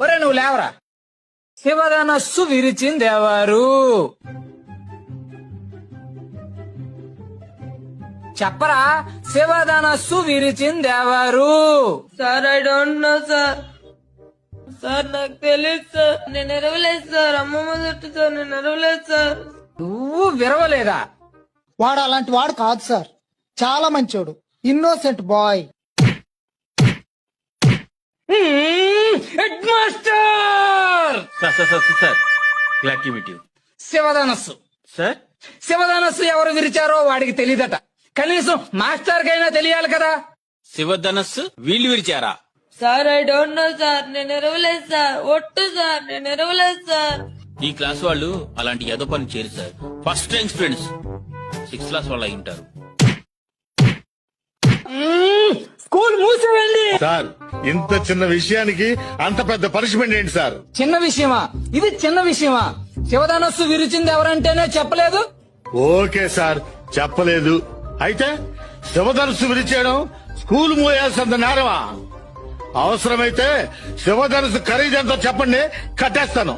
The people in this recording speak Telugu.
ఒరే నువ్వు లేవరా. శివధనస్సు విరిచిందెవరు? చెప్పరా, శివధనస్సు విరిచిందెవరు? Sir I don't know sir. Sir నాకు తెలియదు సార్. నేను ఎరవలేదు సార్. అమ్మమ్మ చుట్టూ సార్. నేను ఎరవలేదు సార్. నువ్వు విరవలేదా? వాడు అలాంటి వాడు కాదు సార్, చాలా మంచోడు, innocent boy. Head master sir glad to meet you. శివధనస్సు సార్ శివధనస్సు ఎవరు విరిచారో వాడికి తెలియదట. కనీసం మాస్టర్ కైనా తెలియాలి కదా. శివధనస్సు వీళ్ళు విరిచారా? Sir I don't know sir. నేను ఎరవలేదు సార్. ఒట్టు సార్. నేను ఎరవలేదు సార్. ఈ క్లాస్ వాళ్ళు అలాంటి ఏదో పని చేయరు sir. First rank students 6th class వాళ్ళు అయి ఉంటారు. స్కూల్ మూసి వెళ్ళి. సార్ ఇంత చిన్న విషయానికి అంత పెద్ద పనిష్మెంట్ ఏంటి సార్? చిన్న విషయమా ఇది? చిన్న విషయమా? శివధనస్సు విరిచింది ఎవరంటేనే చెప్పలేదు. ఓకే సార్, చెప్పలేదు. అయితే శివధనుసు విరిచేయడం స్కూల్ మూయాల్సినంత నేరమా? అవసరమైతే శివధనుసు ఖరీదంతో చెప్పండి, కట్టేస్తాను.